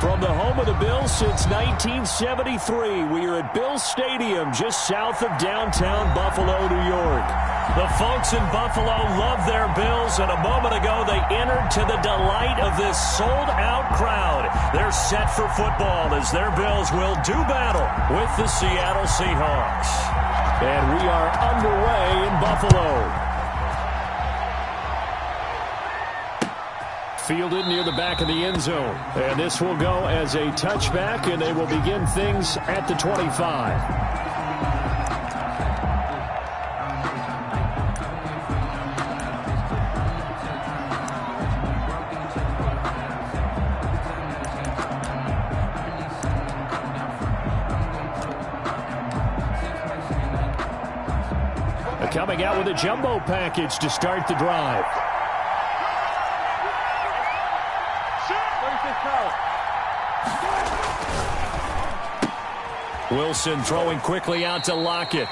From the home of the Bills since 1973, we are at Bills Stadium just south of downtown Buffalo, New York. The folks in Buffalo love their Bills, and a moment ago they entered to the delight of this sold-out crowd. They're set for football as their Bills will do battle with the Seattle Seahawks. And we are underway in Buffalo. Fielded near the back of the end zone. And this will go as a touchback, and they will begin things at the 25. Coming out with a jumbo package to start the drive. Wilson throwing quickly out to Lockett.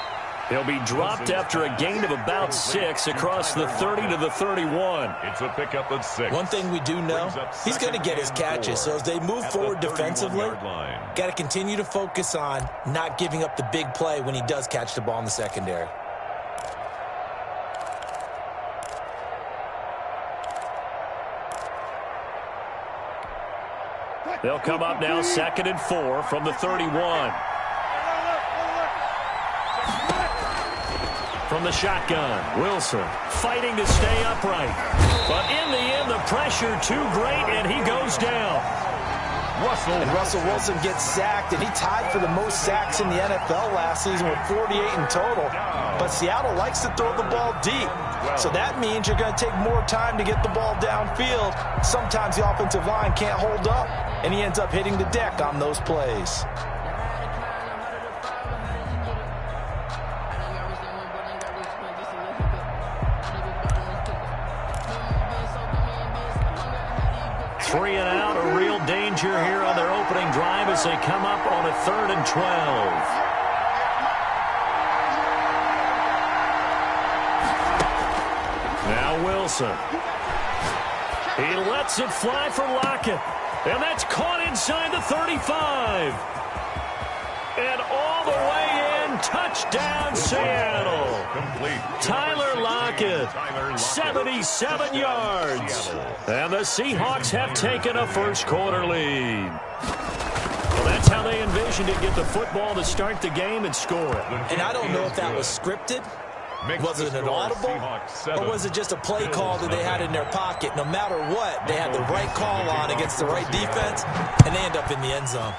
He'll be dropped after a gain of about 6 across the 30 to the 31. It's a pickup of 6. One thing we do know, he's going to get his catches. So as they move forward defensively, got to continue to focus on not giving up the big play when he does catch the ball in the secondary. They'll come up now 2nd and 4 from the 31. From the shotgun, Wilson fighting to stay upright. But in the end, the pressure too great, and he goes down. Russell Wilson gets sacked, and he tied for the most sacks in the NFL last season with 48 in total. But Seattle likes to throw the ball deep. So that means you're going to take more time to get the ball downfield. Sometimes the offensive line can't hold up, and he ends up hitting the deck on those plays. Three and out, a real danger here on their opening drive as they come up on a 3rd and 12. Now Wilson. He lets it fly for Lockett. And that's caught inside the 35. And all the way in, touchdown Seattle. Tyler Lockett, 77 yards. And the Seahawks have taken a first-quarter lead. Well, that's how they envisioned it, get the football to start the game and score it. And I don't know if that was scripted. Was it an audible, or was it just a play call that they had in their pocket? No matter what, they had the right call on against the right defense, and they end up in the end zone.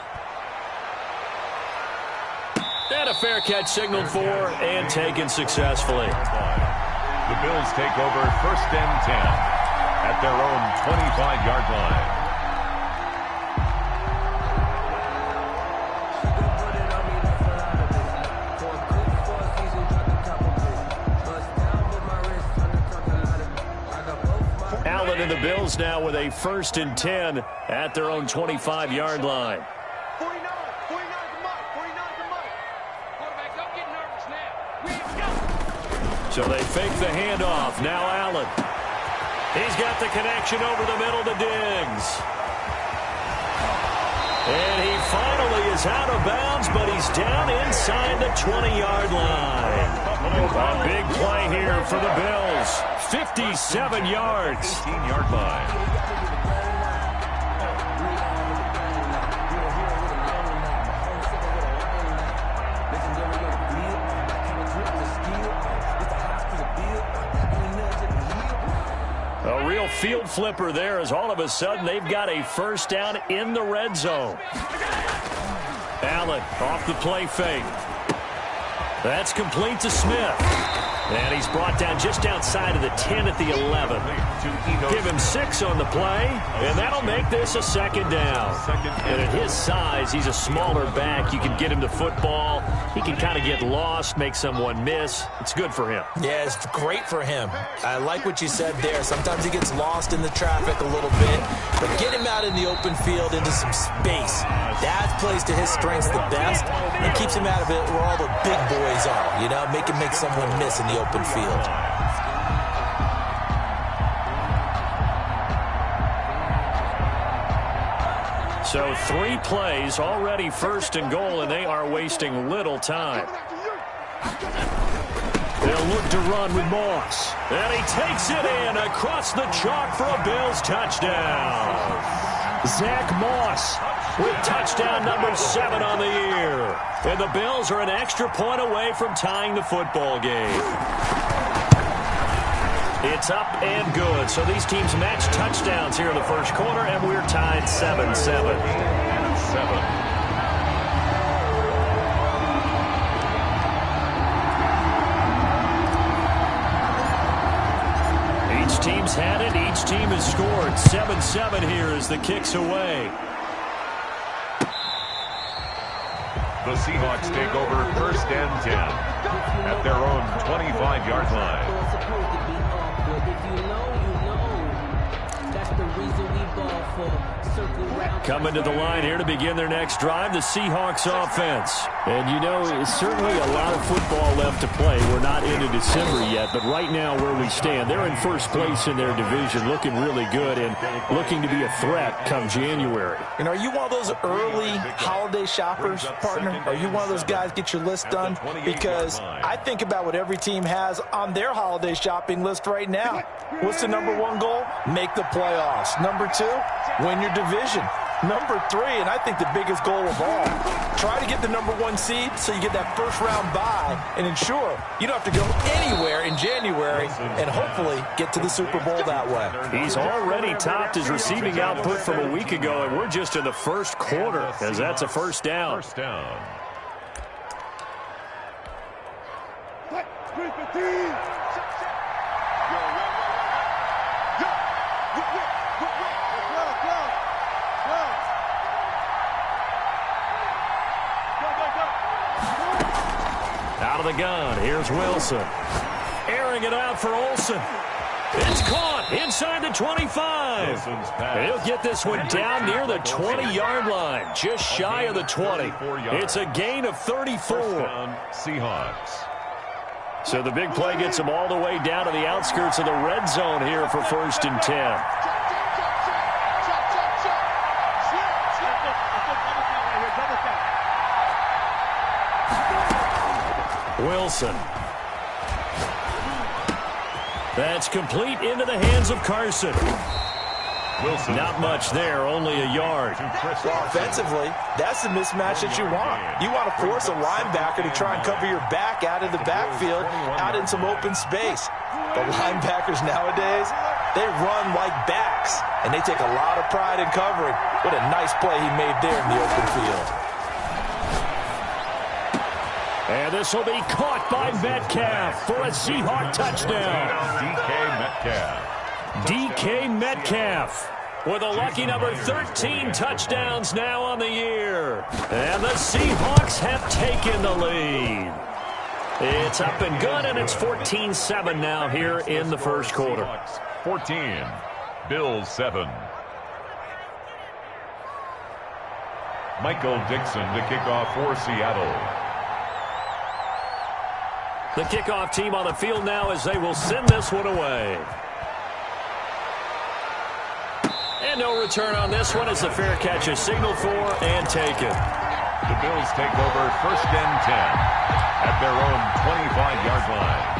And a fair catch signaled for and taken successfully. The Bills take over 1st and 10 at their own 25-yard line. Allen and the Bills now with a 1st and 10 at their own 25-yard line. So they fake the handoff. Now Allen. He's got the connection over the middle to Diggs. And he finally is out of bounds, but he's down inside the 20-yard line. A big play here for the Bills. 57 yards. 18-yard line. A real field flipper there as all of a sudden they've got a first down in the red zone. Allen off the play fake. That's complete to Smith. And he's brought down just outside of the 10 at the 11. Give him 6 on the play, and that'll make this a 2nd down. And at his size, he's a smaller back. You can get him to football. He can kind of get lost, make someone miss. It's good for him. Yeah, it's great for him. I like what you said there. Sometimes he gets lost in the traffic a little bit, but get him out in the open field into some space. That plays to his strengths the best and keeps him out of it where all the big boys are, you know, make him make someone miss in the open field. So 3 plays, already first and goal, and they are wasting little time. They'll look to run with Moss. And he takes it in across the chalk for a Bills touchdown. Zach Moss with touchdown number 7 on the year. And the Bills are an extra point away from tying the football game. It's up and good. So these teams match touchdowns here in the first quarter, and we're tied 7-7. Each team's had it. Each team has scored. 7-7 here as the kick's away. The Seahawks take over first and 10 at their own 25-yard line. Coming to the line here to begin their next drive, the Seahawks offense. And you know, it's certainly a lot of football left to play. We're not into December yet, but right now where we stand, they're in first place in their division, looking really good and looking to be a threat come January. And are you one of those early holiday shoppers, partner? Are you one of those guys get your list done? Because I think about what every team has on their holiday shopping list right now. What's the number 1 goal? Make the playoffs. Number 2, win your division. Number 3, and I think the biggest goal of all, try to get the number 1 seed so you get that first-round bye and ensure you don't have to go anywhere in January and hopefully get to the Super Bowl that way. He's already topped his receiving output from a week ago, and we're just in the first quarter as that's a first down. First down. Out of the gun, here's Wilson. Airing it out for Olsen. It's caught inside the 25. He'll get this one down near the 20-yard line, just shy of the 20. It's a gain of 34. Seahawks. So the big play gets them all the way down to the outskirts of the red zone here for first and 10. Wilson. That's complete into the hands of Carson. Wilson. Not much there, only a yard. Well, offensively, that's the mismatch that you want. You want to force a linebacker to try and cover your back out of the backfield, out in some open space. The linebackers nowadays, they run like backs, and they take a lot of pride in covering. What a nice play he made there in the open field. And this will be caught by Metcalf for a Seahawk touchdown. DK Metcalf with a lucky number 13 touchdowns now on the year. And the Seahawks have taken the lead. It's up and good, and it's 14-7 now here in the first quarter. 14, Bills 7. Michael Dixon to kick off for Seattle. The kickoff team on the field now as they will send this one away. And no return on this one as the fair catch is signaled for and taken. The Bills take over first and 10 at their own 25-yard line.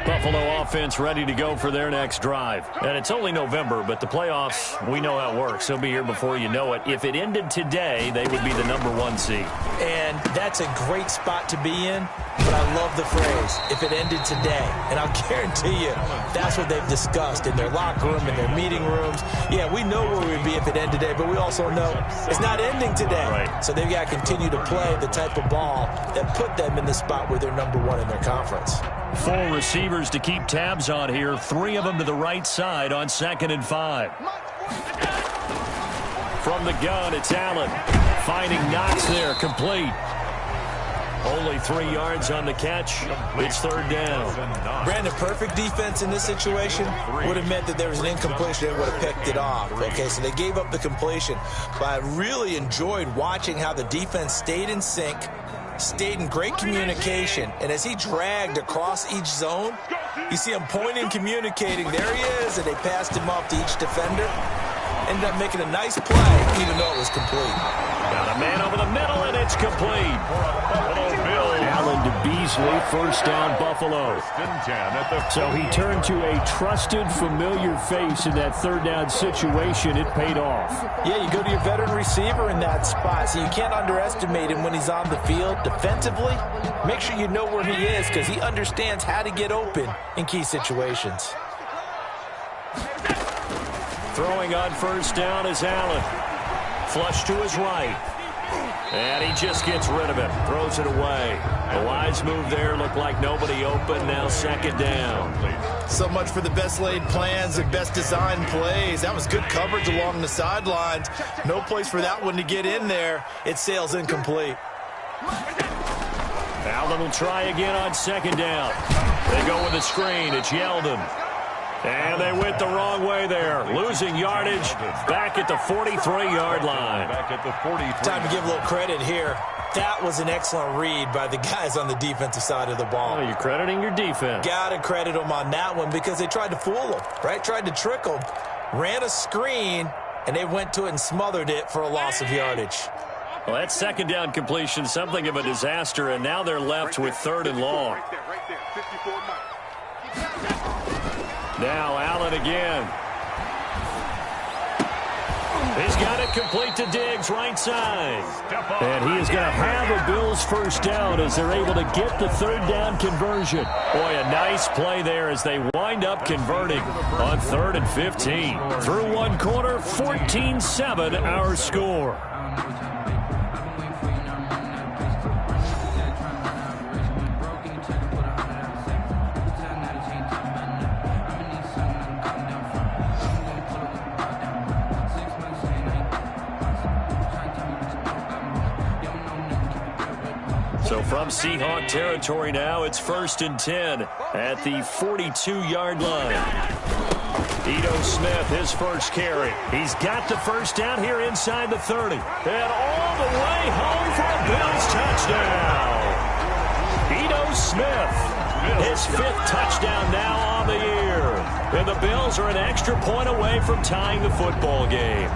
Buffalo offense ready to go for their next drive. And it's only November, but the playoffs, we know how it works. They'll be here before you know it. If it ended today, they would be the number 1 seed. And that's a great spot to be in, but I love the phrase, if it ended today. And I'll guarantee you, that's what they've discussed in their locker room, in their meeting rooms. Yeah, we know where we'd be if it ended today, but we also know it's not ending today. Right. So they've got to continue to play the type of ball that put them in the spot where they're number 1 in their conference. 4 receivers to keep tabs on here. 3 of them to the right side on 2nd and 5. From the gun, it's Allen. Finding Knox there, complete. Only 3 yards on the catch. It's 3rd down. Brandon, perfect defense in this situation would have meant that there was an incompletion. They would have picked it off. Okay, so they gave up the completion. But I really enjoyed watching how the defense stayed in sync, stayed in great communication, and as he dragged across each zone, you see him pointing, communicating. There he is, and they passed him off to each defender. Ended up making a nice play, even though it was complete. Got a man over the middle, and it's complete. Allen to Beasley, first down, Buffalo. So he turned to a trusted, familiar face in that third down situation. It paid off. Yeah, you go to your veteran receiver in that spot, so you can't underestimate him when he's on the field. Defensively, make sure you know where he is because he understands how to get open in key situations. Throwing on first down is Allen. Flush to his right. And he just gets rid of it. Throws it away. A wise move there. Looked like nobody open. Now second down. So much for the best laid plans and best designed plays. That was good coverage along the sidelines. No place for that one to get in there. It sails incomplete. Allen will try again on second down. They go with the screen. It's Yeldon. And they went the wrong way there. Losing yardage back at the 43-yard line. Time to give a little credit here. That was an excellent read by the guys on the defensive side of the ball. Oh, you're crediting your defense. Got to credit them on that one because they tried to fool them, right? Tried to trick them. Ran a screen, and they went to it and smothered it for a loss of yardage. Well, that second down completion, something of a disaster, and now they're left with third and long. Now Allen again. He's got it complete to Diggs, right side. And he is going to have a Bills first down as they're able to get the third down conversion. Boy, a nice play there as they wind up converting on 3rd and 15. Through one quarter, 14-7 our score. So from Seahawk territory now, it's 1st and 10 at the 42-yard line. Ito Smith, his first carry. He's got the first down here inside the 30. And all the way home for a Bills touchdown. Ito Smith, his 5th touchdown now on the year. And the Bills are an extra point away from tying the football game.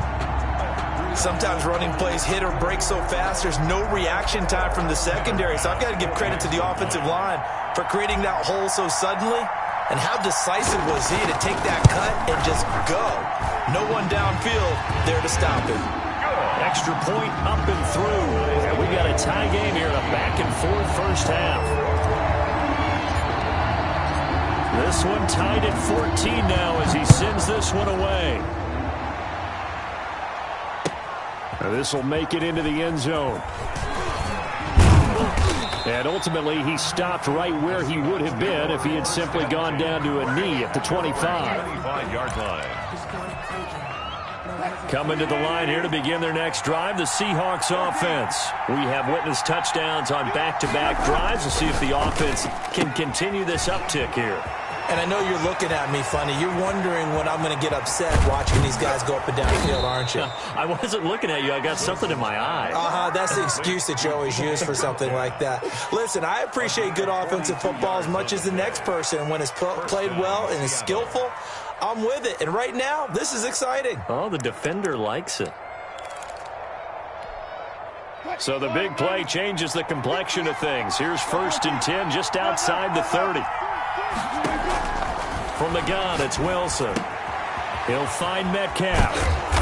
Sometimes running plays hit or break so fast, there's no reaction time from the secondary. So I've got to give credit to the offensive line for creating that hole so suddenly. And how decisive was he to take that cut and just go? No one downfield there to stop him. Extra point up and through. And we got a tie game here in a back-and-forth first half. This one tied at 14 now as he sends this one away. This will make it into the end zone. And ultimately, he stopped right where he would have been if he had simply gone down to a knee at the 25-yard line. Coming to the line here to begin their next drive, the Seahawks offense. We have witnessed touchdowns on back-to-back drives. We'll see if the offense can continue this uptick here. And I know you're looking at me funny. You're wondering when I'm going to get upset watching these guys go up and down the field, aren't you? I wasn't looking at you. I got something in my eye. That's the excuse that you always use for something like that. Listen, I appreciate good offensive football as much as the next person. When it's played well and is skillful, I'm with it. And right now, this is exciting. Oh, the defender likes it. So the big play changes the complexion of things. Here's 1st and 10 just outside the 30. From the gun, it's Wilson. He'll find Metcalf.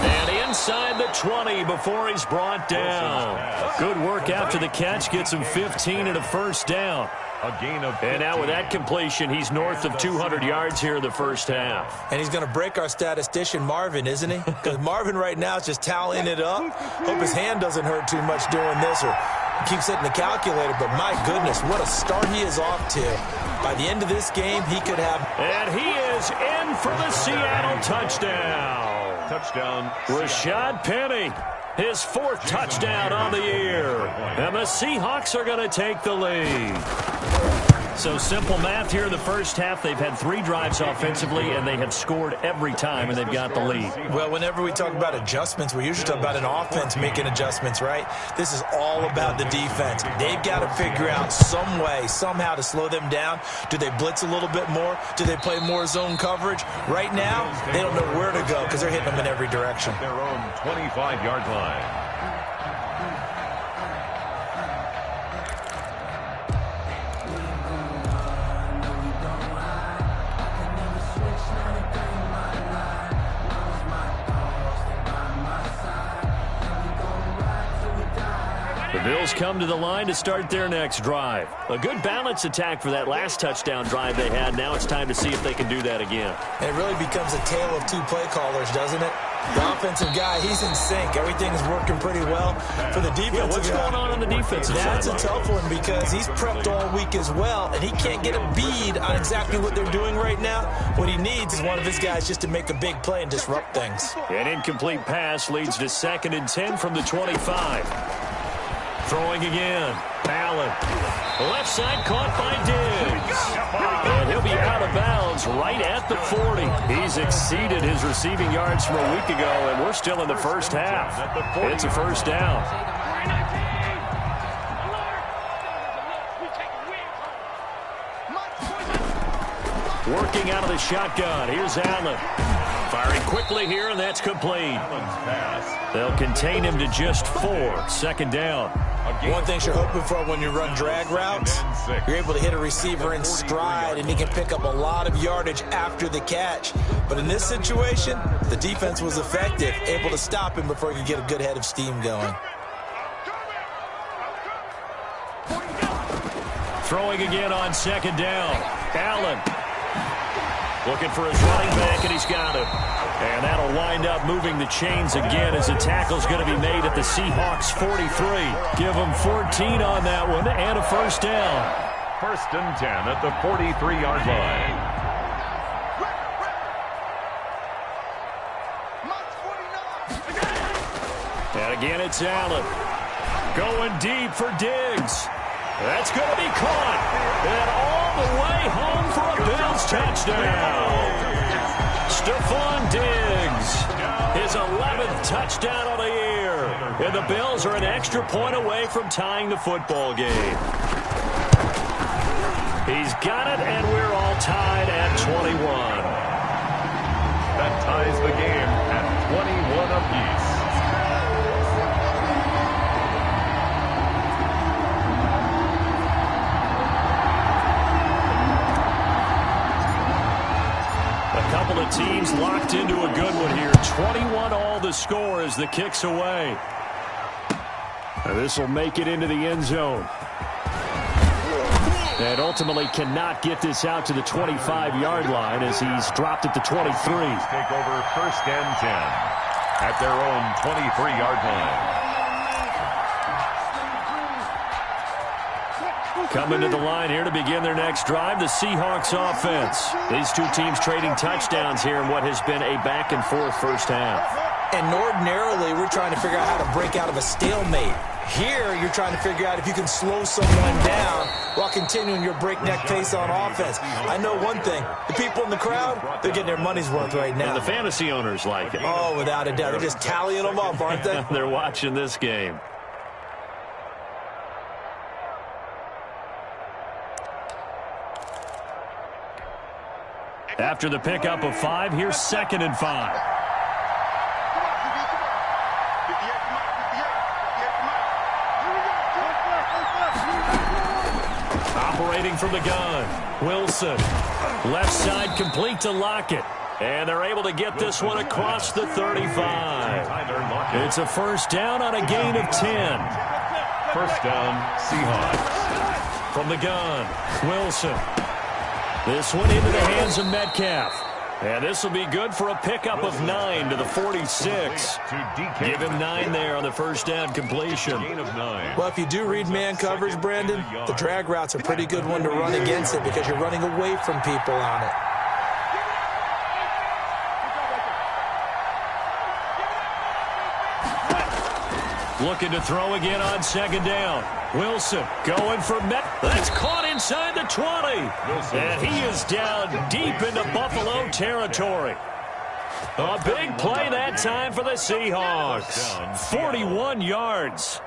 And inside the 20 before he's brought down. Good work after the catch. Gets him 15 and a first down. And now with that completion, he's north of 200 yards here in the first half. And he's going to break our statistician, Marvin, isn't he? Because Marvin right now is just tallying it up. Hope his hand doesn't hurt too much doing this or keeps hitting the calculator. But my goodness, what a start he is off to. By the end of this game, he could have... And he is in for the Seattle touchdown. Rashad Penny, his 4th touchdown on the year. And the Seahawks are going to take the lead. So simple math here in the first half. They've had 3 drives offensively, and they have scored every time, and they've got the lead. Well, whenever we talk about adjustments, we usually talk about an offense making adjustments, right? This is all about the defense. They've got to figure out some way, somehow to slow them down. Do they blitz a little bit more? Do they play more zone coverage? Right now, they don't know where to go because they're hitting them in every direction. Their own 25-yard line. The Bills come to the line to start their next drive. A good balanced attack for that last touchdown drive they had. Now it's time to see if they can do that again. And it really becomes a tale of 2 play callers, doesn't it? The offensive guy, he's in sync. Everything's working pretty well. For the defensive guy, what's going on the defensive side? That's a tough one because he's prepped all week as well, and he can't get a bead on exactly what they're doing right now. What he needs is one of his guys just to make a big play and disrupt things. An incomplete pass leads to 2nd and 10 from the 25. Throwing again. Allen. Left side caught by Diggs. And he'll be out of bounds right at the 40. He's exceeded his receiving yards from a week ago, and we're still in the first half. It's a first down. Working out of the shotgun. Here's Allen. Firing quickly here, and that's complete. They'll contain him to just 4. 2nd down. One thing you're hoping for when you run drag routes, you're able to hit a receiver in stride, and he can pick up a lot of yardage after the catch. But in this situation, the defense was effective, able to stop him before he could get a good head of steam going. Throwing again on 2nd down. Allen. Looking for his running back, and he's got him. And that'll wind up moving the chains again as the tackle's going to be made at the Seahawks 43. Give them 14 on that one and a first down. 1st and 10 at the 43-yard line. And again, it's Allen. Going deep for Diggs. That's going to be caught. And all the way home for a Bills touchdown. Stephon Diggs, his 11th touchdown of the year. And the Bills are an extra point away from tying the football game. He's got it, and we're all tied at 21. That ties the game at 21 apiece. Couple of teams locked into a good one here. 21 all the score as the kick's away. This will make it into the end zone. And ultimately cannot get this out to the 25-yard line as he's dropped at the 23. Take over 1st and 10 at their own 23-yard line. Coming to the line here to begin their next drive, the Seahawks offense. These 2 teams trading touchdowns here in what has been a back-and-forth first half. And ordinarily, we're trying to figure out how to break out of a stalemate. Here, you're trying to figure out if you can slow someone down while continuing your breakneck pace on offense. I know one thing. The people in the crowd, they're getting their money's worth right now. And the fantasy owners like it. Oh, without a doubt. They're just tallying them up, aren't they? They're watching this game. After the pickup of 5, here's 2nd and 5. Operating from the gun, Wilson. Left side complete to Lockett. And they're able to get this one across the 35. It's a first down on a gain of 10. First down, Seahawks. From the gun, Wilson. This one into the hands of Metcalf. And this will be good for a pickup of 9 to the 46. Give him 9 there on the first down completion. Well, if you do read man coverage, Brandon, the drag route's a pretty good one to run against it because you're running away from people on it. Looking to throw again on second down. Wilson going for Met. That's caught inside the 20. And he is down deep into Buffalo territory. A big play that time for the Seahawks. 41 yards.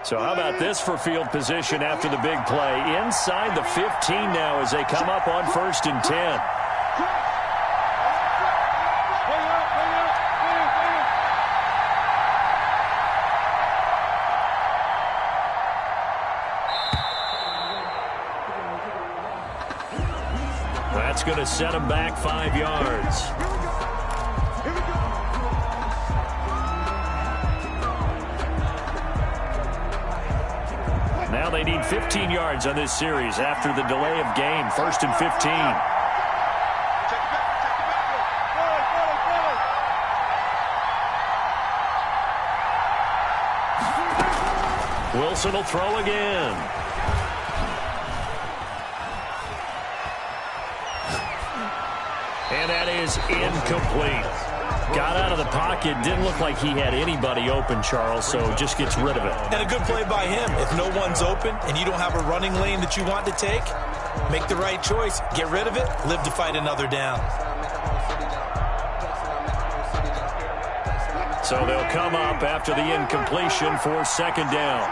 So how about this for field position after the big play? Inside the 15 now as they come up on 1st and 10. That's going to set him back 5 yards. Now they need 15 yards on this series after the delay of game. 1st and 15. Wilson will throw again. And that is incomplete. Got out of the pocket. Didn't look like he had anybody open, Charles, so just gets rid of it. And a good play by him. If no one's open and you don't have a running lane that you want to take, make the right choice. Get rid of it. Live to fight another down. So they'll come up after the incompletion for second down.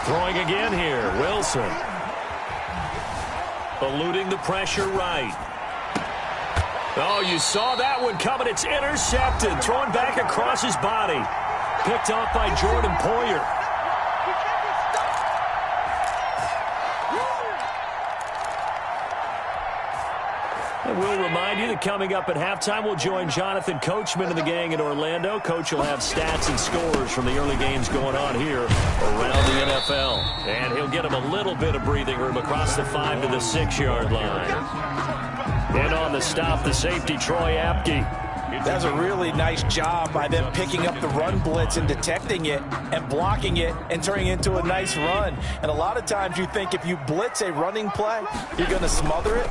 Throwing again here. Wilson. Eluding the pressure right. Oh, you saw that one coming. It's intercepted. Thrown back across his body. Picked off by Jordan Poyer. And we'll remind you that coming up at halftime, we'll join Jonathan Coachman and the gang in Orlando. Coach will have stats and scores from the early games going on here around the NFL. And he'll get him a little bit of breathing room across the 5 to the 6-yard line. And on the stop, the safety, Troy Apke. That's a really nice job by them picking up the run blitz and detecting it and blocking it and turning it into a nice run. And a lot of times you think if you blitz a running play, you're going to smother it.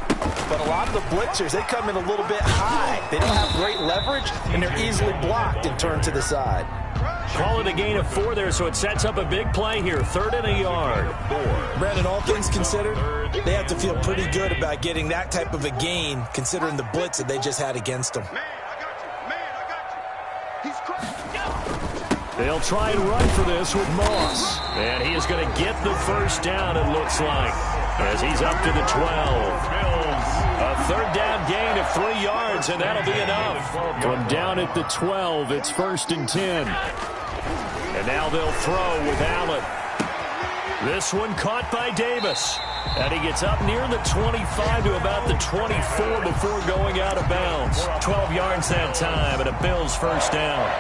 But a lot of the blitzers, they come in a little bit high. They don't have great leverage, and they're easily blocked and turned to the side. Call it a gain of 4 there, so it sets up a big play here. 3rd and a yard. Brandon, all things considered, they have to feel pretty good about getting that type of a gain, considering the blitz that they just had against them. They'll try and run for this with Moss. And he is going to get the first down, it looks like, as he's up to the 12. A 3rd down gain of 3 yards, and that'll be enough. From down at the 12, it's 1st and 10. And now they'll throw with Allen. This one caught by Davis. And he gets up near the 25 to about the 24 before going out of bounds. 12 yards that time, and a Bills first down.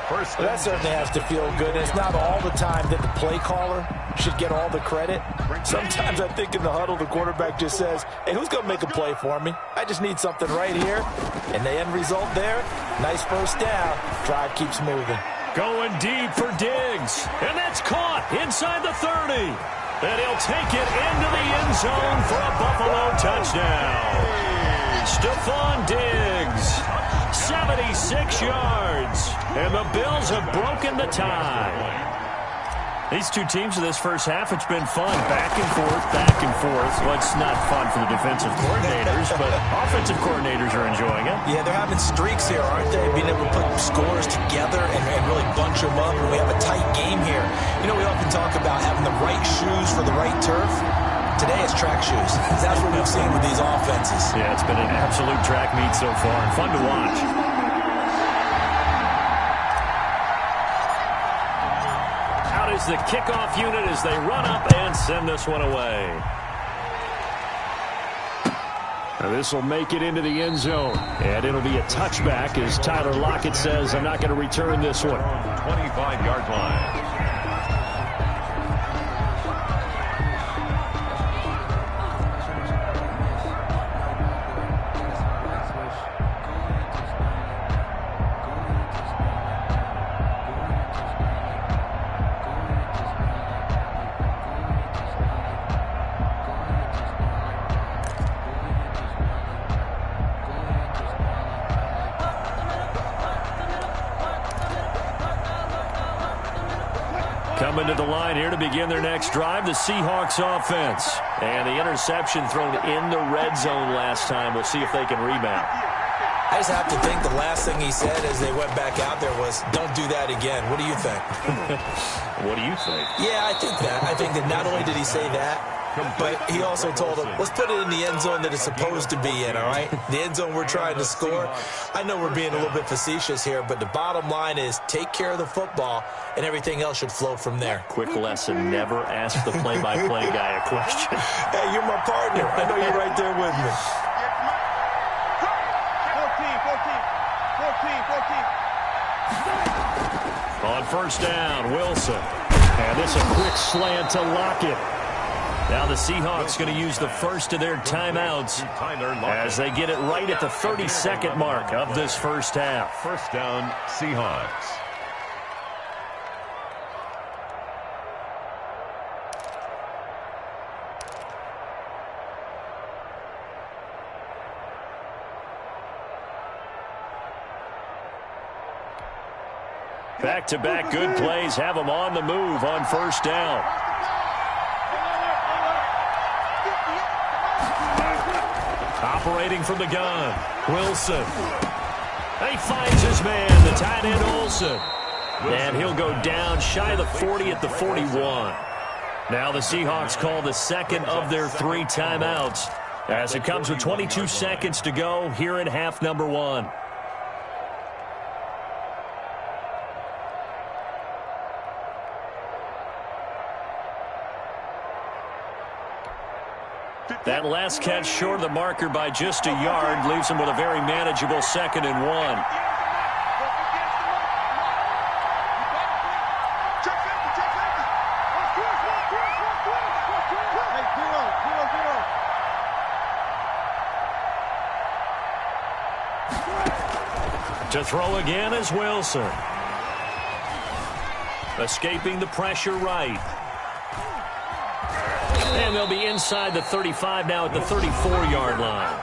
Well, that certainly has to feel good. And it's not all the time that the play caller should get all the credit. Sometimes I think in the huddle, the quarterback just says, hey, who's going to make a play for me? I just need something right here. And the end result there, nice first down. Drive keeps moving. Going deep for Diggs. And that's caught inside the 30. And he'll take it into the end zone for a Buffalo touchdown. Stephon Diggs. 76 yards, and the Bills have broken the tie. These two teams in this first half, it's been fun. Back and forth, back and forth. Well, it's not fun for the defensive coordinators, but offensive coordinators are enjoying it. Yeah, they're having streaks here, aren't they? Being able to put scores together and really bunch them up, and we have a tight game here. You know, we often talk about having the right shoes for the right turf. Today it's track shoes. That's what we've seen with these offenses. Yeah, it's been an absolute track meet so far and fun to watch. Out is the kickoff unit as they run up and send this one away. Now this will make it into the end zone, and it'll be a touchback as Tyler Lockett says, I'm not going to return this one. 25-yard line. Coming to the line here to begin their next drive, the Seahawks offense. And the interception thrown in the red zone last time. We'll see if they can rebound. I just have to think the last thing he said as they went back out there was, don't do that again. What do you think? What do you think? Yeah, I think that. I think that not only did he say that, but he also told him, let's put it in the end zone that it's supposed to be in, all right? The end zone we're trying to score. I know we're being a little bit facetious here, but the bottom line is take care of the football, and everything else should flow from there. Quick lesson, never ask the play-by-play guy a question. Hey, you're my partner. I know you're right there with me. 14. On first down, Wilson. And this a quick slant to Lockett. Now the Seahawks going to use the first of their timeouts as they get it right at the 30-second mark of this first half. First down, Seahawks. Back-to-back good plays have them on the move on first down. Operating from the gun, Wilson. He finds his man, the tight end Olsen. And he'll go down shy of the 40 at the 41. Now the Seahawks call the second of their 3 timeouts as it comes with 22 seconds to go here in half number 1. That last catch short of the marker by just a yard leaves him with a very manageable 2nd and 1. To throw again is Wilson. Escaping the pressure right. And they'll be inside the 35 now at the 34-yard line.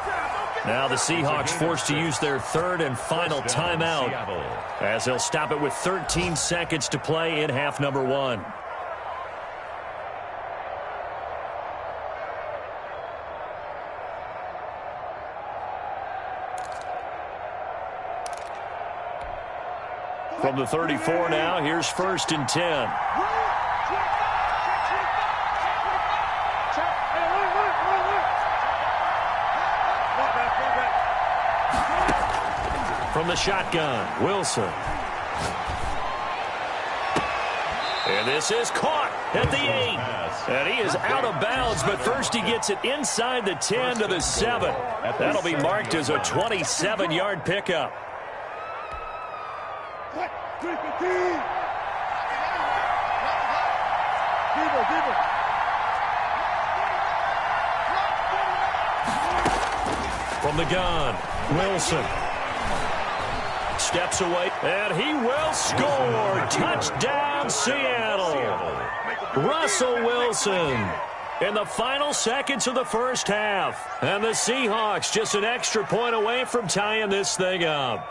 Now the Seahawks forced to use their 3rd and final timeout as they'll stop it with 13 seconds to play in half number 1. From the 34 now, here's 1st and 10. From the shotgun, Wilson. And this is caught at the 8. And he is out of bounds, but first he gets it inside the 10 to the 7. That'll be marked as a 27-yard pickup. From the gun, Wilson. Steps away, and he will score. Touchdown, Seattle. Russell Wilson in the final seconds of the first half. And the Seahawks just an extra point away from tying this thing up.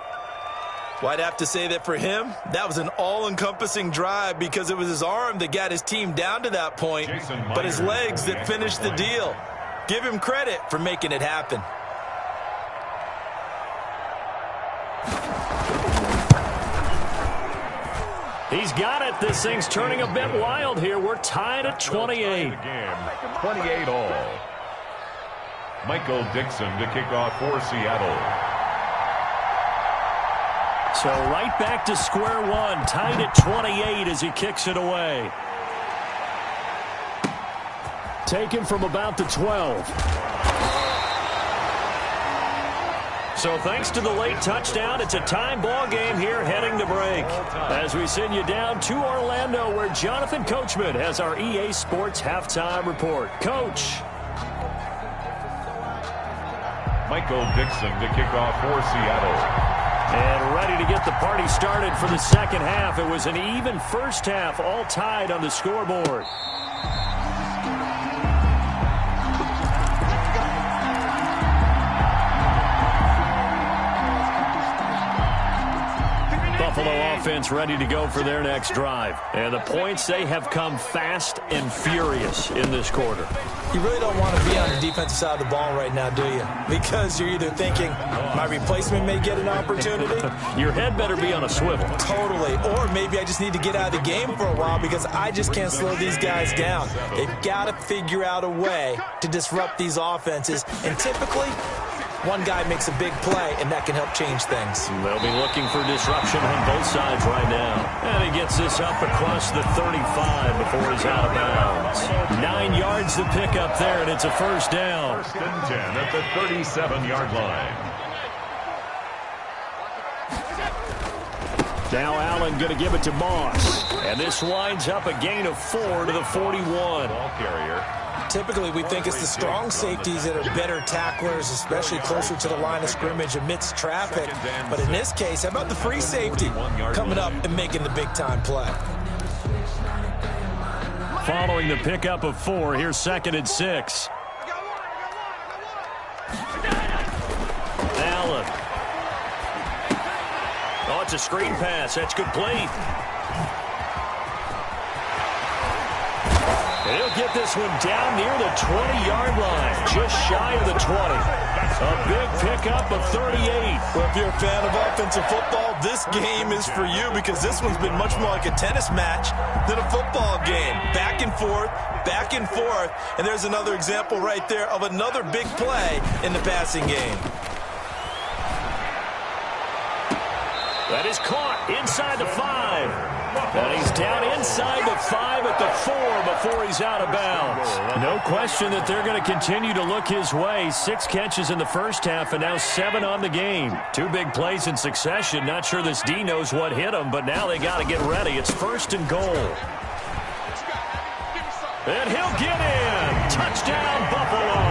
Well, I'd have to say that for him, that was an all-encompassing drive because it was his arm that got his team down to that point, but his legs that finished the deal. Give him credit for making it happen. He's got it. This thing's turning a bit wild here. We're tied at 28. 28 all. Michael Dixon to kick off for Seattle. So right back to square one, tied at 28 as he kicks it away. Taken from about the 12. So thanks to the late touchdown, it's a time ball game here heading to break. As we send you down to Orlando, where Jonathan Coachman has our EA Sports halftime report. Coach. Michael Dixon to kick off for Seattle. And ready to get the party started for the second half. It was an even first half, all tied on the scoreboard. The Buffalo offense ready to go for their next drive. And the points, they have come fast and furious in this quarter. You really don't want to be on the defensive side of the ball right now, do you? Because you're either thinking, my replacement may get an opportunity. Your head better be on a swivel. Totally. Or maybe I just need to get out of the game for a while because I just can't slow these guys down. They've got to figure out a way to disrupt these offenses. And typically, one guy makes a big play, and that can help change things. They'll be looking for disruption on both sides right now. And he gets this up across the 35 before he's out of bounds. 9 yards to pick up there, and it's a first down. First and 10 at the 37-yard line. Now Allen going to give it to Moss. And this winds up a gain of 4 to the 41. Ball carrier. Typically, we think it's the strong safeties that are better tacklers, especially closer to the line of scrimmage amidst traffic. But in this case, how about the free safety coming up and making the big-time play? Following the pickup of 4, here's 2nd and 6. Allen. Oh, it's a screen pass. That's complete. He'll get this one down near the 20-yard line, just shy of the 20. A big pickup of 38. Well, if you're a fan of offensive football, this game is for you because this one's been much more like a tennis match than a football game. Back and forth, and there's another example right there of another big play in the passing game. That is caught inside the 5. And he's down inside the 5 at the 4 before he's out of bounds. No question that they're going to continue to look his way. 6 catches in the first half and now 7 on the game. 2 big plays in succession. Not sure this D knows what hit him, but now they got to get ready. It's 1st and goal. And he'll get in. Touchdown, Buffalo.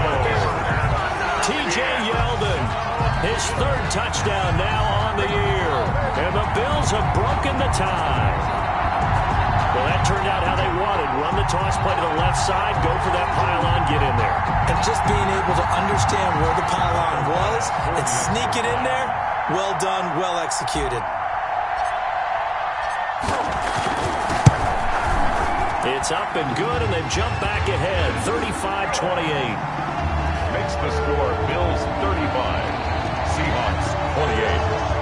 T.J. Yeldon, his 3rd touchdown now on the year. And the Bills have broken the tie. Well, that turned out how they wanted. Run the toss play to the left side, go for that pylon, get in there. And just being able to understand where the pylon was and sneak it in there, well done, well executed. It's up and good, and they've jumped back ahead, 35-28. Makes the score Bills 35, Seahawks 28.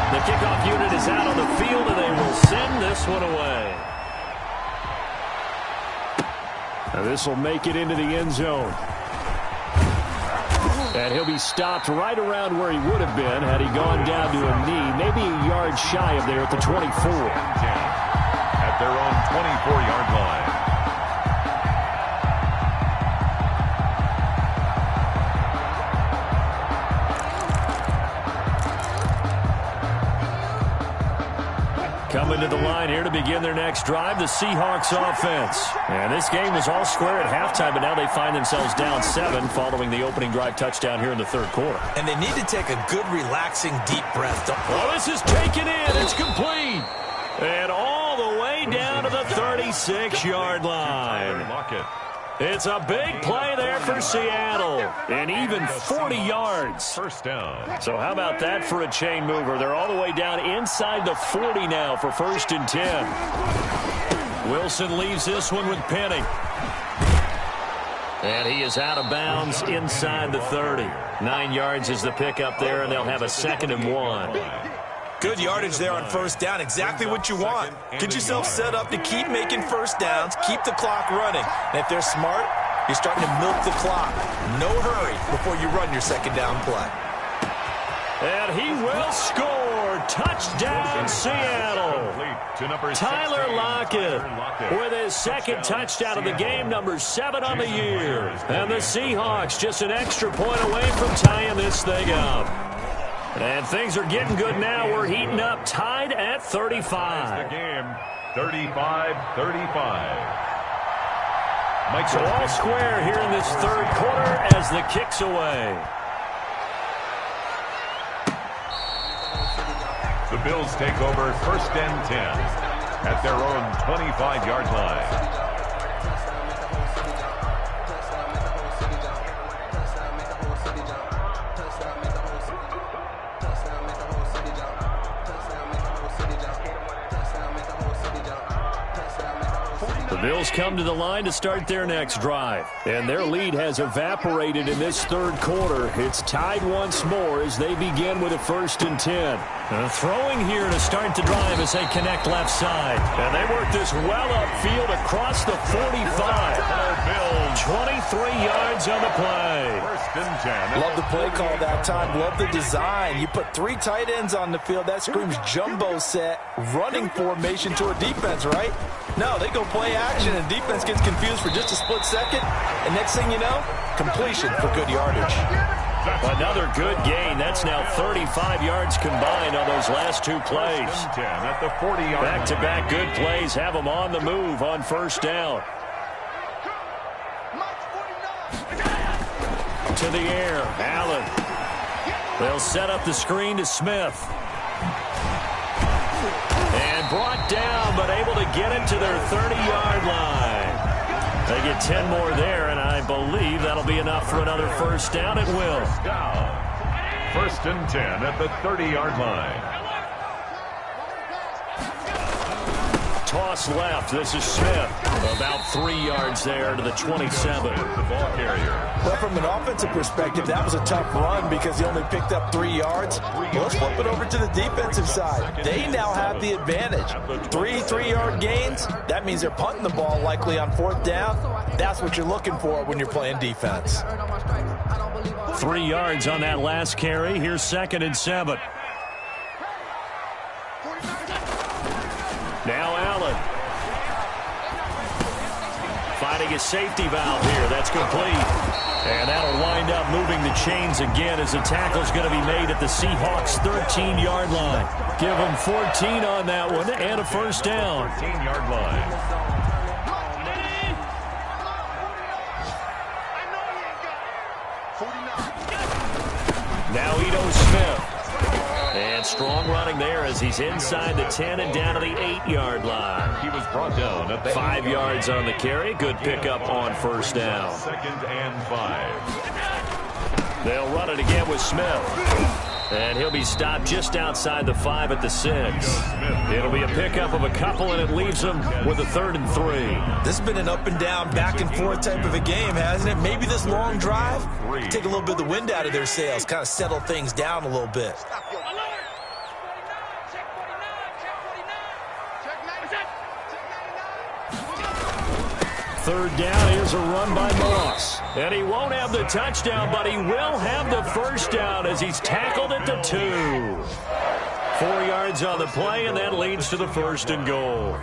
The kickoff unit is out on the field, and they will send this one away. Now this will make it into the end zone. And he'll be stopped right around where he would have been had he gone down to a knee, maybe a yard shy of there at the 24. At their own 24-yard line. Coming to the line here to begin their next drive, the Seahawks offense. And this game was all square at halftime, but now they find themselves down 7 following the opening drive touchdown here in the 3rd quarter. And they need to take a good, relaxing, deep breath. Oh, this is taken in. It's complete. And all the way down to the 36-yard line. It's a big play there for Seattle. And even 40 yards. First down. So how about that for a chain mover? They're all the way down inside the 40 now for 1st and 10. Wilson leaves this one with Penny. And he is out of bounds inside the 30. 9 yards is the pickup there, and they'll have a 2nd and 1. Good yardage there on 1st down. Exactly what you want. Get yourself set up to keep making 1st downs, keep the clock running. And if they're smart, you're starting to milk the clock. No hurry before you run your 2nd down play. And he will score. Touchdown, Seattle. Tyler Lockett with his 2nd touchdown of the game, number 7 on the year. And the Seahawks just an extra point away from tying this thing up. And things are getting good now. We're heating up, tied at 35. The game, 35-35. So all square here in this 3rd quarter as the kick's away. The Bills take over 1st and 10 at their own 25-yard line. Bills come to the line to start their next drive. And their lead has evaporated in this third quarter. It's tied once more as they begin with a 1st and 10. Throwing here to start the drive as they connect left side. And they work this well upfield across the 45. 23 yards on the play. 1st and 10. Love the play call that time. Love the design. You put 3 tight ends on the field. That screams jumbo set, running formation to a defense, right? No, they go play action, and defense gets confused for just a split second. And next thing you know, completion for good yardage. Another good gain. That's now 35 yards combined on those last 2 plays. 10 at the 40-yard line. Back-to-back good plays have them on the move on 1st down. To the air, Allen. They'll set up the screen to Smith. And brought down, but able to get it to their 30-yard line. They get 10 more there, and I believe that'll be enough for another 1st down. It will. 1st and 10 at the 30-yard line. Toss left. This is Smith. About 3 yards there to the 27. The ball carrier. Well, from an offensive perspective, that was a tough run because he only picked up 3 yards. Well, let's flip it over to the defensive side. They now have the advantage. 3 3-yard gains. That means they're punting the ball likely on 4th down. That's what you're looking for when you're playing defense. 3 yards on that last carry. Here's 2nd and 7. Now Allen. Finding a safety valve here. That's complete. And that'll wind up moving the chains again as the tackle's going to be made at the Seahawks' 13-yard line. Give them 14 on that one and a 1st down. 13-yard line. Now Ito Smith. And strong running there as he's inside the 10 and down to the 8-yard line. He was brought down at the 5 yards on the carry. Good pickup on 1st down. 2nd and 5. They'll run it again with Smith. And he'll be stopped just outside the 5 at the 6. It'll be a pickup of a couple, and it leaves them with a 3rd and 3. This has been an up and down, back and forth type of a game, hasn't it? Maybe this long drive, take a little bit of the wind out of their sails, kind of settle things down a little bit. Third down, here's a run by Moss. And he won't have the touchdown, but he will have the 1st down as he's tackled at the 2. 4 yards on the play, and that leads to the 1st and goal.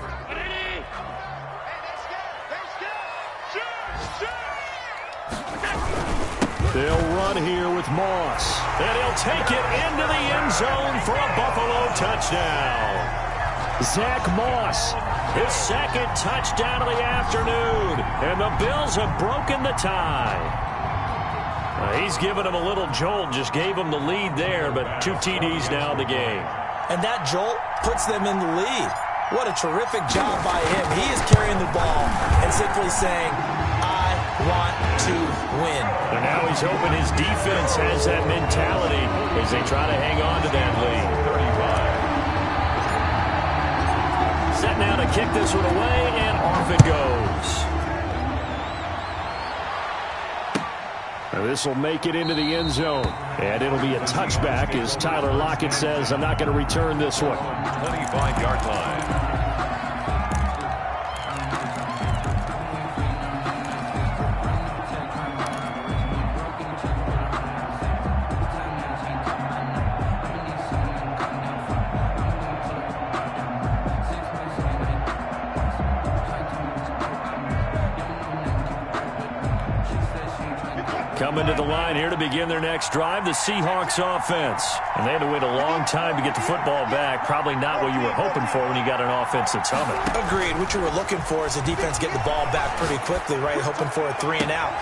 They'll run here with Moss. And he'll take it into the end zone for a Buffalo touchdown. Zach Moss, his 2nd touchdown of the afternoon. And the Bills have broken the tie. He's given him a little jolt, just gave him the lead there, but 2 TDs now in the game. And that jolt puts them in the lead. What a terrific job by him. He is carrying the ball and simply saying, I want to win. And now he's hoping his defense has that mentality as they try to hang on to that lead. 35. Set now to kick this one away, and off it goes. Now this will make it into the end zone, and it'll be a touchback as Tyler Lockett says, I'm not going to return this one. 25-yard line. Coming to the line here to begin their next drive, the Seahawks offense. And they had to wait a long time to get the football back. Probably not what you were hoping for when you got an offense that's humming. Agreed. What you were looking for is the defense getting the ball back pretty quickly, right? Hoping for a 3 and out.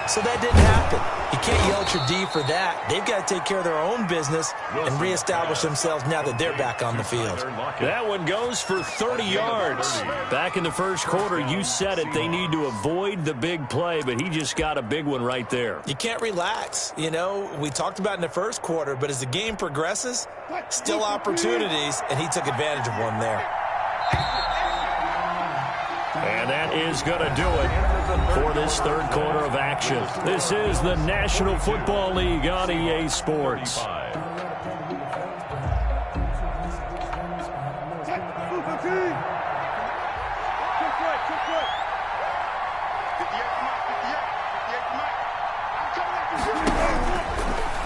So that didn't happen. You can't yell at your D for that. They've got to take care of their own business and reestablish themselves now that they're back on the field. That one goes for 30 yards. Back in the first quarter, you said it. They need to avoid the big play, but he just got a big one right there. You can't relax. You know, we talked about in the first quarter, but as the game progresses, still opportunities, and he took advantage of one there. And that is going to do it for this third quarter of action. This is the National Football League on EA Sports.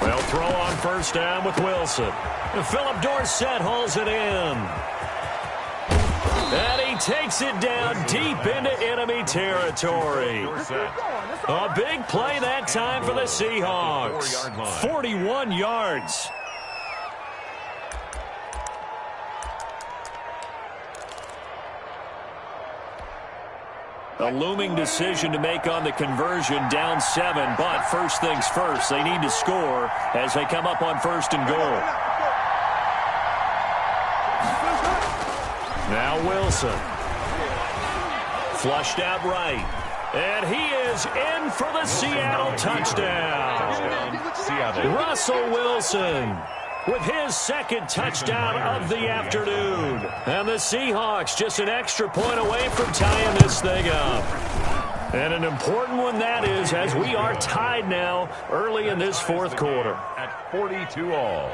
Well, throw on first down with Wilson. And Philip Dorsett hauls it in. And he takes it down deep into enemy territory. A big play that time for the Seahawks. 41 yards. A looming decision to make on the conversion, down 7, but first things first, they need to score as they come up on first and goal. Now Wilson. Flushed out right. And he is in for the Seattle touchdown. Seattle. Russell Wilson with his second touchdown of the afternoon. And the Seahawks just an extra point away from tying this thing up. And an important one that is, as we are tied now early in this fourth quarter. At 42 all.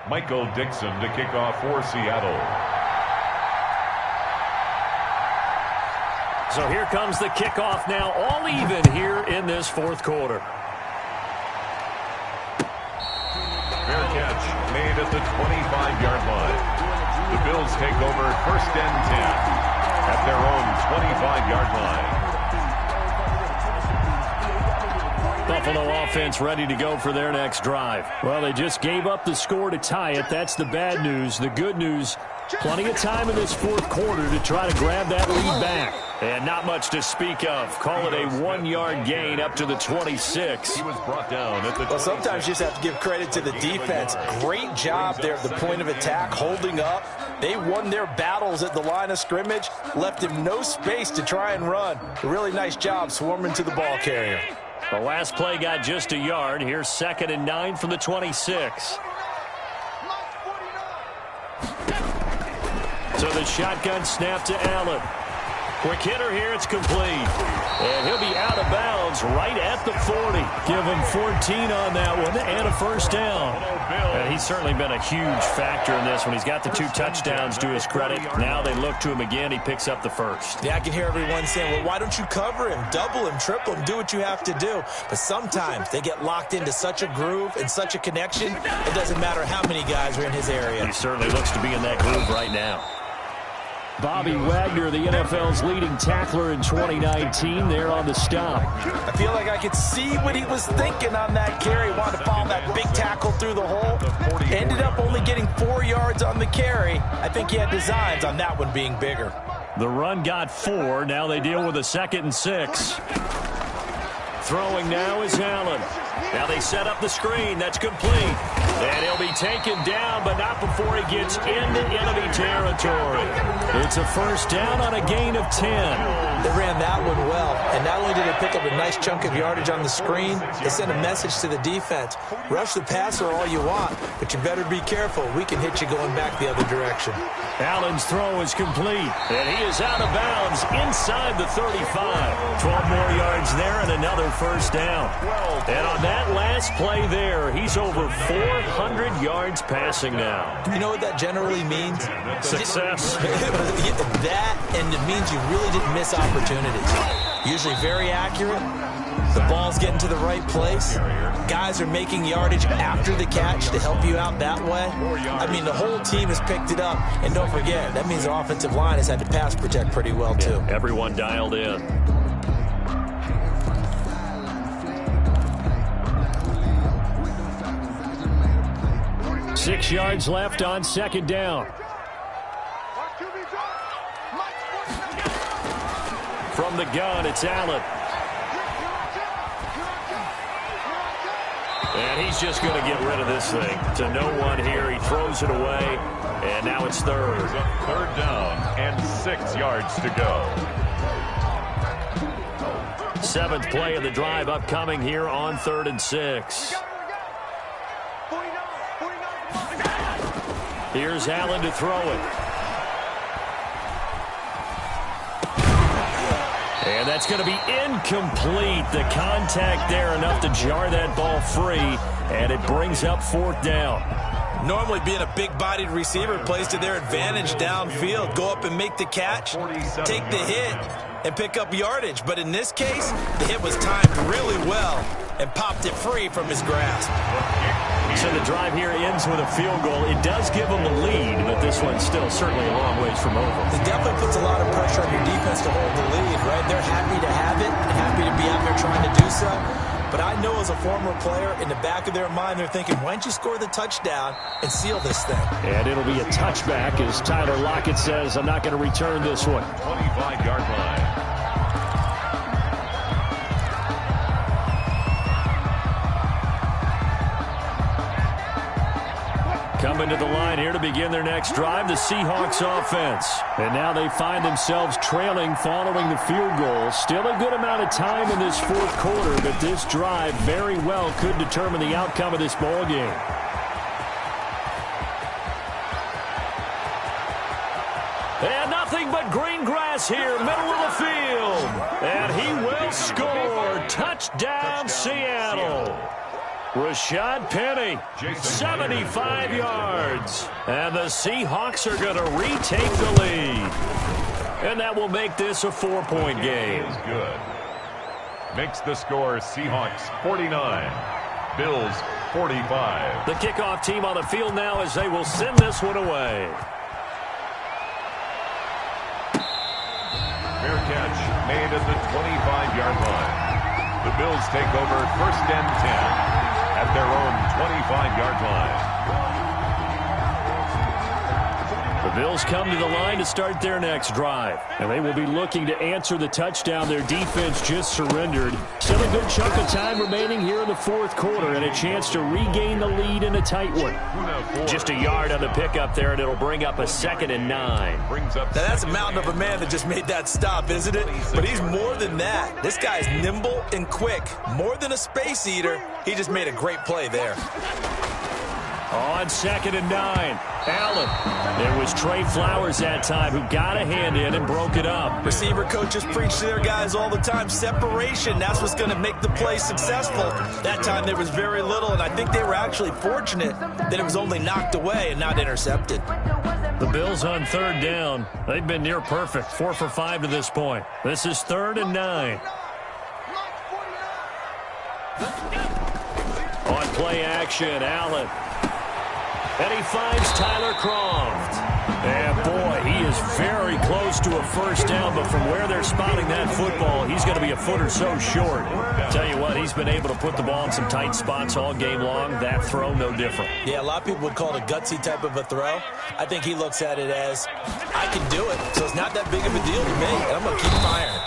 Michael Dixon to kick off for Seattle. So here comes the kickoff now, all even here in this fourth quarter. Fair catch made at the 25-yard line. The Bills take over first and 10 at their own 25-yard line. Buffalo offense ready to go for their next drive. Well, they just gave up the score to tie it. That's the bad news. The good news, plenty of time in this fourth quarter to try to grab that lead back. And not much to speak of. Call it a 1-yard gain up to the 26. He was brought down at the 26. Well, sometimes you just have to give credit to the defense. Great job there at the point of attack, holding up. They won their battles at the line of scrimmage, left him no space to try and run. A really nice job swarming to the ball carrier. The last play got just a yard. Here's 2nd and 9 from the 26. So the shotgun snap to Allen. Quick hitter here, it's complete. And he'll be out of bounds right at the 40. Give him 14 on that one and a first down. And he's certainly been a huge factor in this one. He's got the 2 touchdowns to his credit. Now they look to him again. He picks up the first. Yeah, I can hear everyone saying, well, why don't you cover him, double him, triple him, do what you have to do. But sometimes they get locked into such a groove and such a connection, it doesn't matter how many guys are in his area. He certainly looks to be in that groove right now. Bobby Wagner, the NFL's leading tackler in 2019, there on the stop. I feel like I could see what he was thinking on that carry. Wanted to follow that big tackle through the hole. Ended up only getting 4 yards on the carry. I think he had designs on that one being bigger. The run got 4. Now they deal with a 2nd and 6. Throwing now is Allen. Now they set up the screen. That's complete. And he'll be taken down, but not before he gets into enemy territory. It's a first down on a gain of 10. They ran that one well. And not only did they pick up a nice chunk of yardage on the screen, they sent a message to the defense. Rush the passer all you want, but you better be careful. We can hit you going back the other direction. Allen's throw is complete. And he is out of bounds inside the 35. 12 more yards there and another first down. And on that last play there, he's over 400 yards passing now. You know what that generally means? Success. That, and it means you really didn't miss opportunities. Usually very accurate. The ball's getting to the right place. Guys are making yardage after the catch to help you out that way. I mean, the whole team has picked it up. And don't forget, that means the offensive line has had to pass protect pretty well, too. Everyone dialed in. Six yards left on 2nd down. From the gun, it's Allen. And he's just going to get rid of this thing. To no one here. He throws it away. And now it's 3rd. 3rd down and 6 yards to go. 7th play of the drive upcoming here on 3rd and 6. Here's Allen to throw it. And that's going to be incomplete. The contact there enough to jar that ball free, and it brings up 4th down. Normally being a big-bodied receiver plays to their advantage downfield. Go up and make the catch, take the hit, and pick up yardage. But in this case, the hit was timed really well and popped it free from his grasp. So the drive here ends with a field goal. It does give them the lead, but this one's still certainly a long ways from over. It definitely puts a lot of pressure on your defense to hold the lead, right? They're happy to have it and happy to be out there trying to do so. But I know as a former player, in the back of their mind, they're thinking, why don't you score the touchdown and seal this thing? And it'll be a touchback as Tyler Lockett says, I'm not going to return this one. 25-yard line. Coming to the line here to begin their next drive, the Seahawks offense. And now they find themselves trailing following the field goal. Still a good amount of time in this 4th quarter, but this drive very well could determine the outcome of this ball game. And nothing but green grass here, middle of the field. And he will score. Touchdown, Seattle. Rashad Penny, 75 yards. And the Seahawks are going to retake the lead. And that will make this a 4-point game. Is good. Makes the score Seahawks 49, Bills 45. The kickoff team on the field now as they will send this one away. Fair catch made at the 25-yard line. The Bills take over 1st and 10. At their own 25-yard line. The Bills come to the line to start their next drive. And they will be looking to answer the touchdown their defense just surrendered. Still a good chunk of time remaining here in the 4th quarter and a chance to regain the lead in a tight one. Just a yard on the pickup there, and it'll bring up a 2nd and 9. Now that's a mountain of a man that just made that stop, isn't it? But he's more than that. This guy's nimble and quick. More than a space eater. He just made a great play there. On 2nd and 9, Allen. It was Trey Flowers that time who got a hand in and broke it up. Receiver coaches preach to their guys all the time. Separation, that's what's going to make the play successful. That time there was very little, and I think they were actually fortunate that it was only knocked away and not intercepted. The Bills on 3rd down. They've been near perfect, 4 for 5 to this point. This is 3rd and 9. On play action, Allen. And he finds Tyler Croft. And boy, he is very close to a 1st down, but from where they're spotting that football, he's going to be a foot or so short. Tell you what, he's been able to put the ball in some tight spots all game long. That throw, no different. Yeah, a lot of people would call it a gutsy type of a throw. I think he looks at it as, I can do it, so it's not that big of a deal to me, and I'm going to keep firing.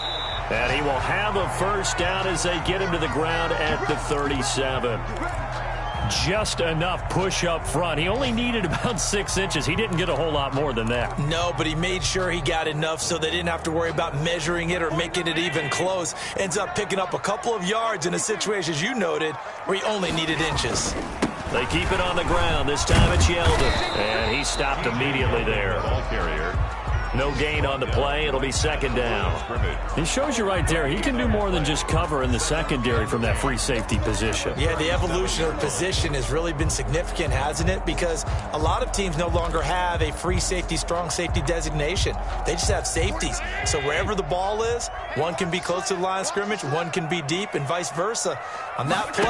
And he will have a 1st down as they get him to the ground at the 37. Just enough push up front. He only needed about 6 inches. He didn't get a whole lot more than that. No, but he made sure he got enough so they didn't have to worry about measuring it or making it even close. Ends up picking up a couple of yards in a situation, as you noted, where he only needed inches. They keep it on the ground. This time it's Yeldon. And he stopped immediately there. Ball carrier. No gain on the play. It'll be 2nd down. He shows you right there, he can do more than just cover in the secondary from that free safety position. Yeah, the evolution of position has really been significant, hasn't it? Because a lot of teams no longer have a free safety, strong safety designation. They just have safeties. So wherever the ball is, one can be close to the line of scrimmage, one can be deep, and vice versa. On that play,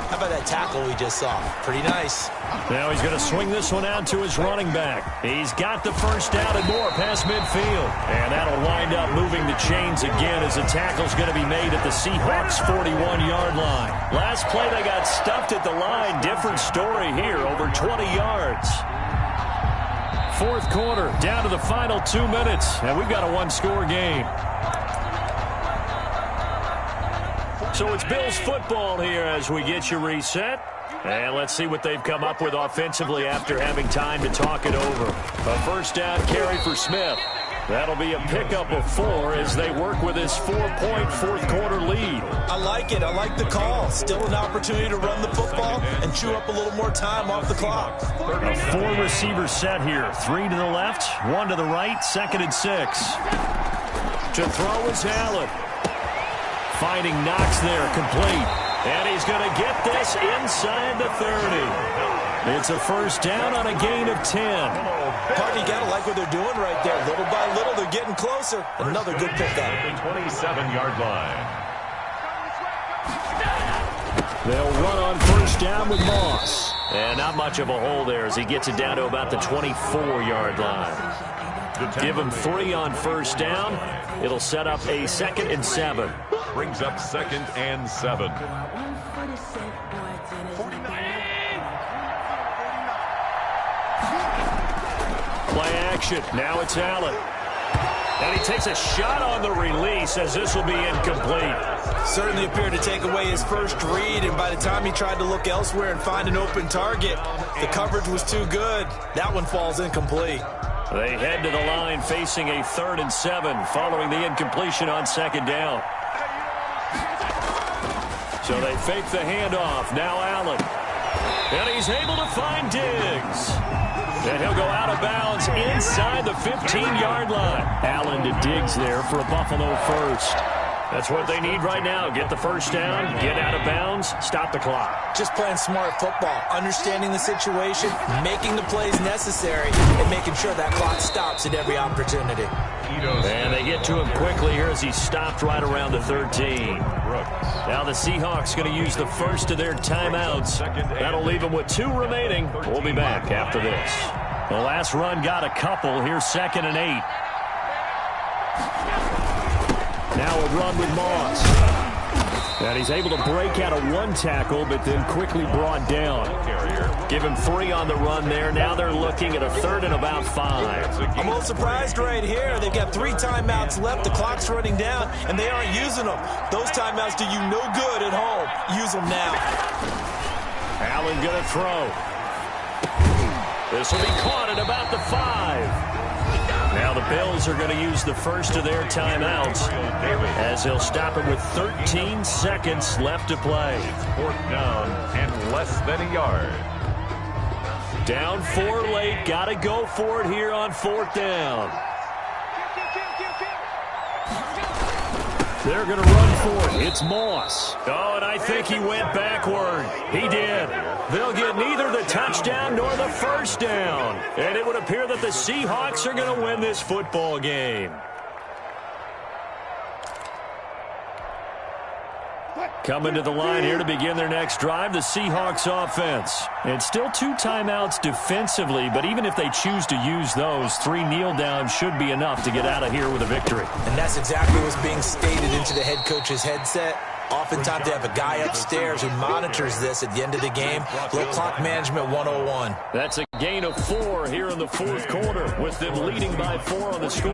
how about that tackle we just saw? Pretty nice. Now he's going to swing this one out to his running back. He's got the 1st down and more past midfield. And that'll wind up moving the chains again as the tackle's going to be made at the Seahawks 41-yard line. Last play they got stuffed at the line. Different story here, over 20 yards. 4th quarter, down to the final 2 minutes, and we've got a 1-score game. So it's Bills football here as we get you reset. And let's see what they've come up with offensively after having time to talk it over. A 1st down carry for Smith. That'll be a pickup of 4 as they work with this 4-point fourth-quarter lead. I like it. I like the call. Still an opportunity to run the football and chew up a little more time off the clock. A 4-receiver set here. 3 to the left, 1 to the right, 2nd and 6. To throw is Allen. Finding Knox there, complete. And he's going to get this inside the 30. It's a first down on a gain of 10. Party, you got to like what they're doing right there. Little by little, they're getting closer. Another good pickup. The 27-yard line. They'll run on first down with Moss. And not much of a hole there as he gets it down to about the 24-yard line. Give him 3 on first down. It'll set up a 2nd and 7. Brings up 2nd and 7. Play action. Now it's Allen. And he takes a shot on the release as this will be incomplete. Certainly appeared to take away his first read, and by the time he tried to look elsewhere and find an open target, the coverage was too good. That one falls incomplete. They head to the line facing a 3rd and 7 following the incompletion on 2nd down. So they fake the handoff. Now Allen. And he's able to find Diggs. And he'll go out of bounds inside the 15-yard line. Allen to Diggs there for a Buffalo first. That's what they need right now. Get the first down, get out of bounds, stop the clock. Just playing smart football, understanding the situation, making the plays necessary, and making sure that clock stops at every opportunity. And they get to him quickly here as he stopped right around the 13. Now the Seahawks going to use the first of their timeouts. That'll leave them with 2 remaining. We'll be back after this. The last run got a couple. Here's 2nd and 8. Now a run with Moss. And he's able to break out of 1 tackle, but then quickly brought down. Give him 3 on the run there. Now they're looking at a 3rd and about 5. I'm a little surprised right here. They've got 3 timeouts left. The clock's running down, and they aren't using them. Those timeouts do you no good at home. Use them now. Allen going to throw. This will be caught at about the 5. Now the Bills are going to use the first of their timeouts as they'll stop it with 13 seconds left to play. 4th down and less than a yard. Down 4 late. Got to go for it here on 4th down. They're going to run for it. It's Moss. Oh, and I think he went backward. He did. They'll get neither the touchdown nor the first down. And it would appear that the Seahawks are going to win this football game. Coming to the line here to begin their next drive, the Seahawks offense. And still 2 timeouts defensively, but even if they choose to use those, 3 kneel downs should be enough to get out of here with a victory. And that's exactly what's being stated into the head coach's headset. Oftentimes they have a guy upstairs who monitors this at the end of the game. Little clock management 101. That's a gain of 4 here in the 4th quarter with them leading by 4 on the score.